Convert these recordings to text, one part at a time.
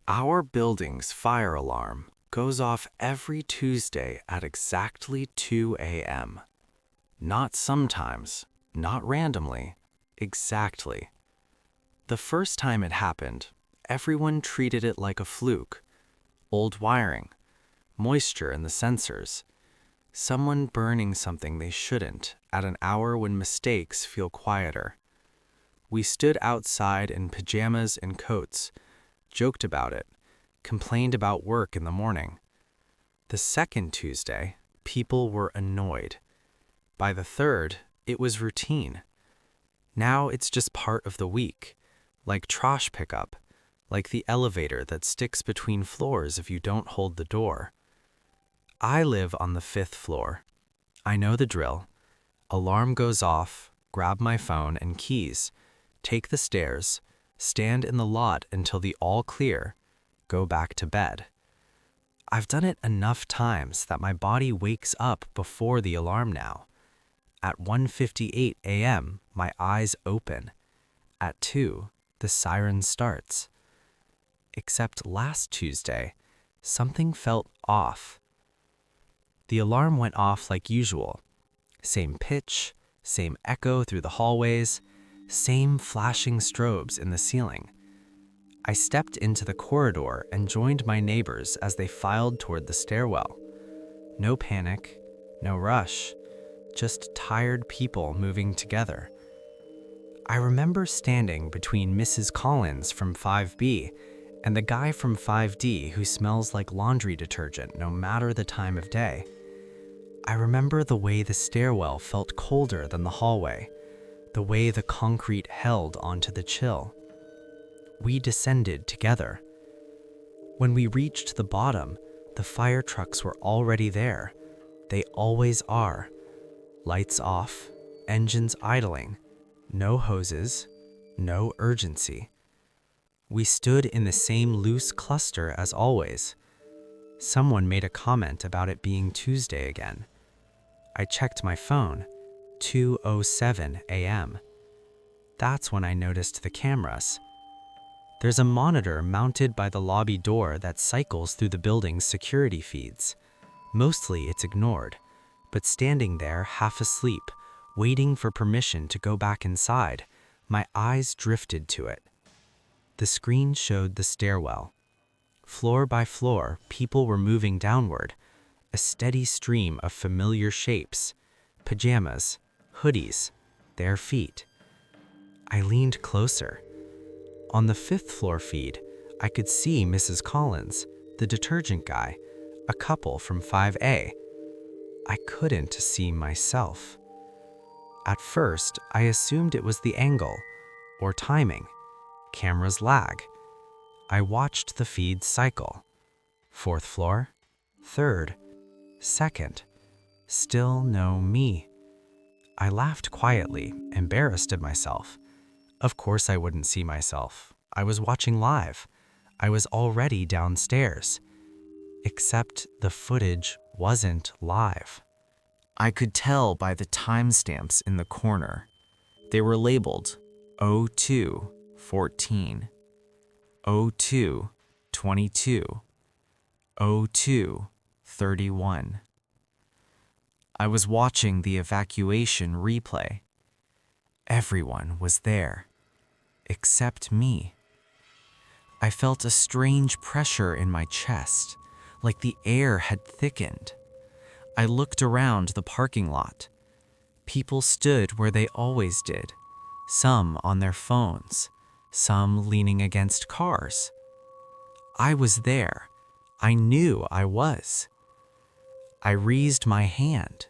Our building's fire alarm goes off every Tuesday at exactly 2 a.m. Not sometimes, not randomly, exactly. The first time it happened, everyone treated it like a fluke. Old wiring, moisture in the sensors, someone burning something they shouldn't at an hour when mistakes feel quieter. We stood outside in pajamas and coats, joked about it, complained about work in the morning. The second Tuesday, people were annoyed. By the third, it was routine. Now it's just part of the week, like trash pickup, like the elevator that sticks between floors if you don't hold the door. I live on the 5th floor. I know the drill. Alarm goes off, grab my phone and keys, take the stairs, stand in the lot until the all clear, go back to bed. I've done it enough times that my body wakes up before the alarm now. At 1:58 a.m., my eyes open. At 2, the siren starts. Except last Tuesday, something felt off. The alarm went off like usual. Same pitch, same echo through the hallways, same flashing strobes in the ceiling. I stepped into the corridor and joined my neighbors as they filed toward the stairwell. No panic, no rush, just tired people moving together. I remember standing between Mrs. Collins from 5B and the guy from 5D who smells like laundry detergent no matter the time of day. I remember the way the stairwell felt colder than the hallway, the way the concrete held onto the chill. We descended together. When we reached the bottom, the fire trucks were already there. They always are. Lights off, engines idling, no hoses, no urgency. We stood in the same loose cluster as always. Someone made a comment about it being Tuesday again. I checked my phone, 2:07 a.m. That's when I noticed the cameras. There's a monitor mounted by the lobby door that cycles through the building's security feeds. Mostly it's ignored, but standing there half asleep, waiting for permission to go back inside, my eyes drifted to it. The screen showed the stairwell. Floor by floor, people were moving downward, a steady stream of familiar shapes, pajamas, hoodies, their feet. I leaned closer. On the 5th floor feed, I could see Mrs. Collins, the detergent guy, a couple from 5A. I couldn't see myself. At first, I assumed it was the angle, or timing. Cameras lag. I watched the feed cycle. 4th floor, 3rd, 2nd. Still no me. I laughed quietly, embarrassed of myself. Of course I wouldn't see myself. I was watching live. I was already downstairs. Except the footage wasn't live. I could tell by the timestamps in the corner. They were labeled 02:14, 02:22, 02:31. I was watching the evacuation replay. Everyone was there, except me. I felt a strange pressure in my chest, like the air had thickened. I looked around the parking lot. People stood where they always did, some on their phones, some leaning against cars. I was there. I knew I was. I raised my hand.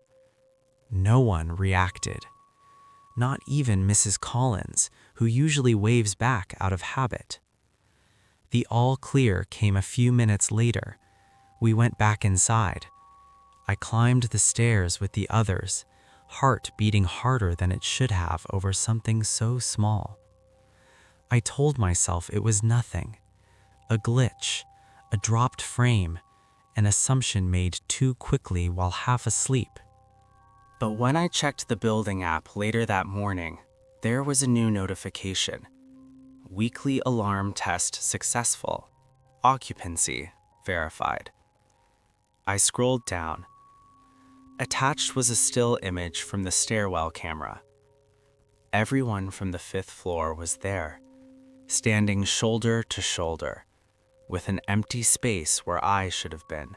No one reacted. Not even Mrs. Collins, who usually waves back out of habit. The all clear came a few minutes later. We went back inside. I climbed the stairs with the others, heart beating harder than it should have over something so small. I told myself it was nothing, a glitch, a dropped frame, an assumption made too quickly while half asleep. But when I checked the building app later that morning, there was a new notification. Weekly alarm test successful. Occupancy verified. I scrolled down. Attached was a still image from the stairwell camera. Everyone from the 5th floor was there, standing shoulder to shoulder, with an empty space where I should have been.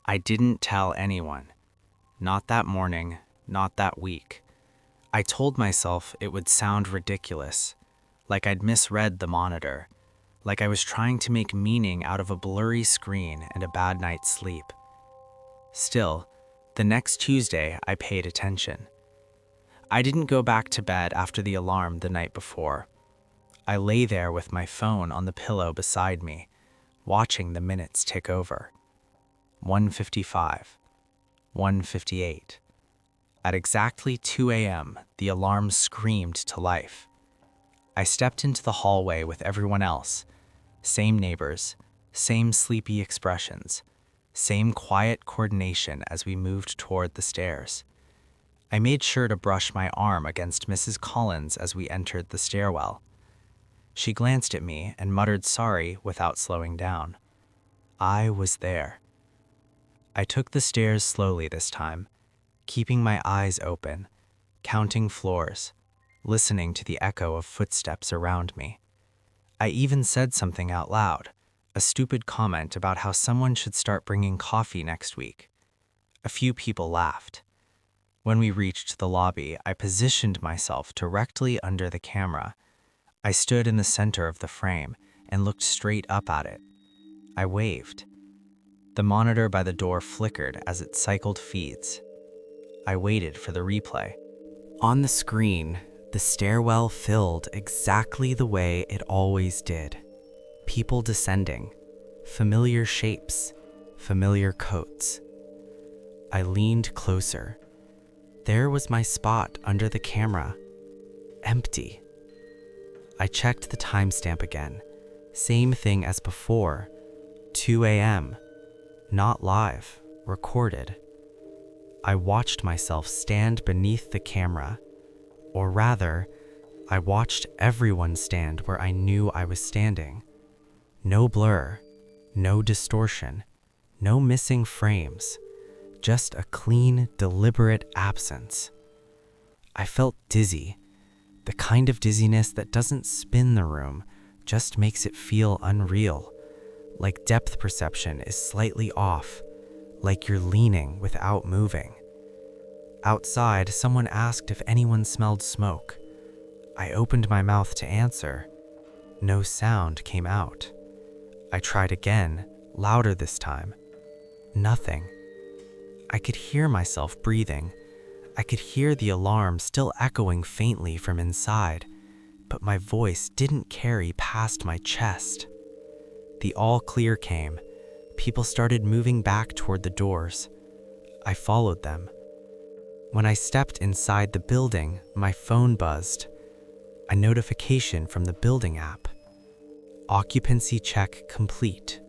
I didn't tell anyone. Not that morning, not that week. I told myself it would sound ridiculous, like I'd misread the monitor, like I was trying to make meaning out of a blurry screen and a bad night's sleep. Still, the next Tuesday I paid attention. I didn't go back to bed after the alarm the night before. I lay there with my phone on the pillow beside me, watching the minutes tick over. 1:55, 1:58. At exactly 2 a.m., the alarm screamed to life. I stepped into the hallway with everyone else. Same neighbors, same sleepy expressions, same quiet coordination as we moved toward the stairs. I made sure to brush my arm against Mrs. Collins as we entered the stairwell. She glanced at me and muttered sorry without slowing down. I was there. I took the stairs slowly this time, keeping my eyes open, counting floors, listening to the echo of footsteps around me. I even said something out loud, a stupid comment about how someone should start bringing coffee next week. A few people laughed. When we reached the lobby, I positioned myself directly under the camera. I stood in the center of the frame and looked straight up at it. I waved. The monitor by the door flickered as it cycled feeds. I waited for the replay. On the screen, the stairwell filled exactly the way it always did. People descending, familiar shapes, familiar coats. I leaned closer. There was my spot under the camera, empty. I checked the timestamp again. Same thing as before, 2 a.m. Not live, recorded. I watched myself stand beneath the camera, or rather, I watched everyone stand where I knew I was standing. No blur, no distortion, no missing frames, just a clean, deliberate absence. I felt dizzy, the kind of dizziness that doesn't spin the room, just makes it feel unreal, like depth perception is slightly off, like you're leaning without moving. Outside, someone asked if anyone smelled smoke. I opened my mouth to answer. No sound came out. I tried again, louder this time. Nothing. I could hear myself breathing. I could hear the alarm still echoing faintly from inside, but my voice didn't carry past my chest. The all clear came. People started moving back toward the doors. I followed them. When I stepped inside the building, my phone buzzed. A notification from the building app. Occupancy check complete.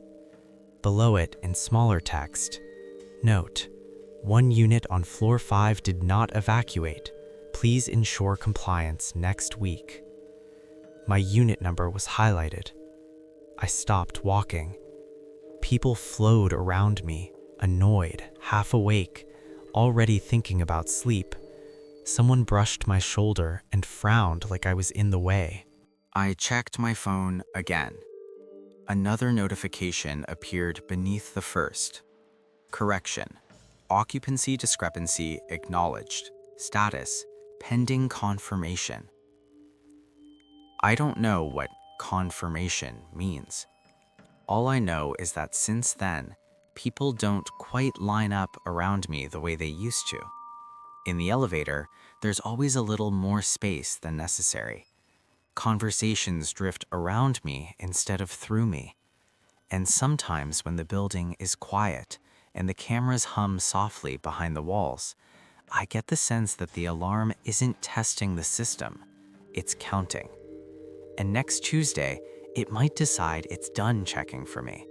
Below it, in smaller text, note, 1 unit on floor 5 did not evacuate. Please ensure compliance next week. My unit number was highlighted. I stopped walking. People flowed around me, annoyed, half awake, already thinking about sleep. Someone brushed my shoulder and frowned like I was in the way. I checked my phone again. Another notification appeared beneath the first. Correction. Occupancy discrepancy acknowledged. Status, pending confirmation. I don't know what confirmation means. All I know is that since then, people don't quite line up around me the way they used to. In the elevator, there's always a little more space than necessary. Conversations drift around me instead of through me. And sometimes when the building is quiet and the cameras hum softly behind the walls, I get the sense that the alarm isn't testing the system, it's counting. And next Tuesday, it might decide it's done checking for me.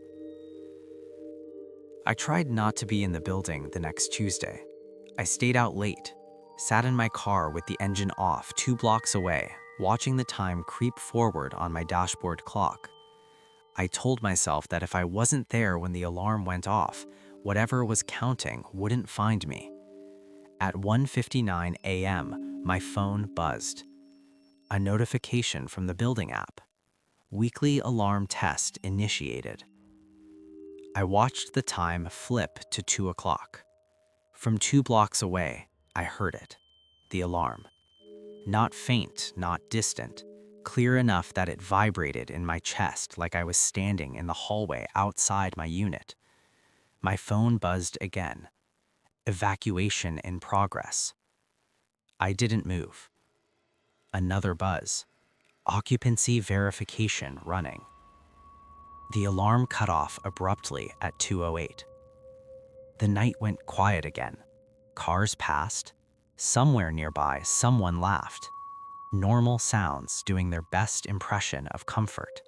I tried not to be in the building the next Tuesday. I stayed out late, sat in my car with the engine off 2 blocks away, watching the time creep forward on my dashboard clock. I told myself that if I wasn't there when the alarm went off, whatever was counting wouldn't find me. At 1:59 a.m., my phone buzzed. A notification from the building app. Weekly alarm test initiated. I watched the time flip to 2 o'clock. From 2 blocks away, I heard it. The alarm. Not faint, not distant, clear enough that it vibrated in my chest like I was standing in the hallway outside my unit. My phone buzzed again. Evacuation in progress. I didn't move. Another buzz. Occupancy verification running. The alarm cut off abruptly at 2:08. The night went quiet again. Cars passed. Somewhere nearby, someone laughed. Normal sounds doing their best impression of comfort.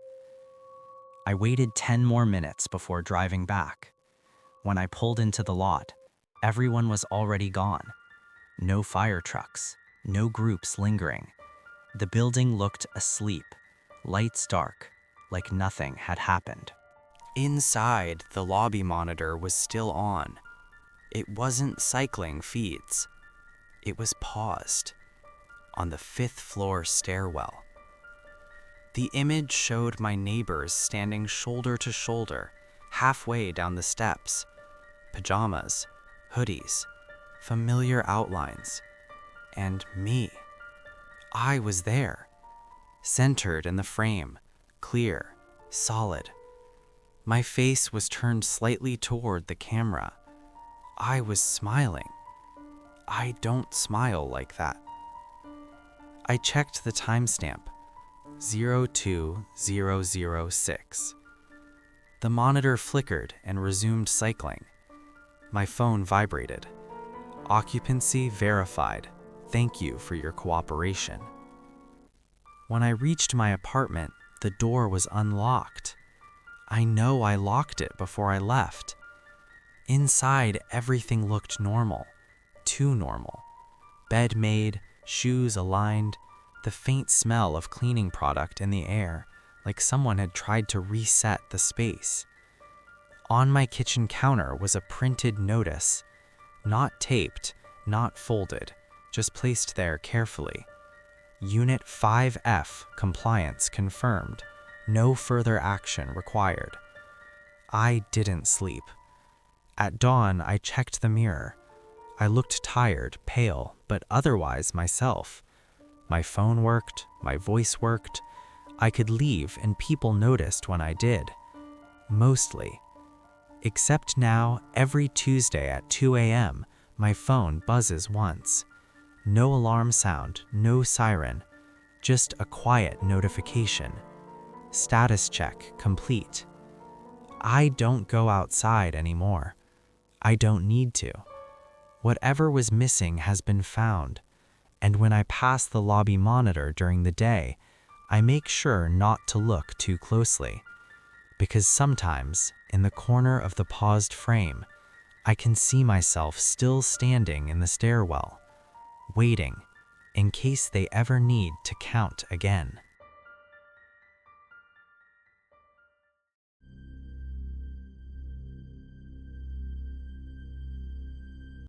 I waited 10 more minutes before driving back. When I pulled into the lot, everyone was already gone. No fire trucks, no groups lingering. The building looked asleep, lights dark, like nothing had happened. Inside, the lobby monitor was still on. It wasn't cycling feeds. It was paused on the 5th floor stairwell. The image showed my neighbors standing shoulder to shoulder, halfway down the steps. Pajamas, hoodies, familiar outlines, and me. I was there, centered in the frame, clear, solid. My face was turned slightly toward the camera. I was smiling. I don't smile like that. I checked the timestamp, 02006. The monitor flickered and resumed cycling. My phone vibrated. Occupancy verified. Thank you for your cooperation. When I reached my apartment, the door was unlocked. I know I locked it before I left. Inside, everything looked normal. Too normal. Bed made, shoes aligned, the faint smell of cleaning product in the air, like someone had tried to reset the space. On my kitchen counter was a printed notice, not taped, not folded, just placed there carefully. Unit 5F compliance confirmed. No further action required. I didn't sleep. At dawn, I checked the mirror. I looked tired, pale, but otherwise myself. My phone worked, my voice worked. I could leave and people noticed when I did. Mostly. Except now, every Tuesday at 2 a.m., my phone buzzes once. No alarm sound, no siren, just a quiet notification. Status check complete. I don't go outside anymore. I don't need to. Whatever was missing has been found, and when I pass the lobby monitor during the day, I make sure not to look too closely, because sometimes, in the corner of the paused frame, I can see myself still standing in the stairwell, waiting, in case they ever need to count again.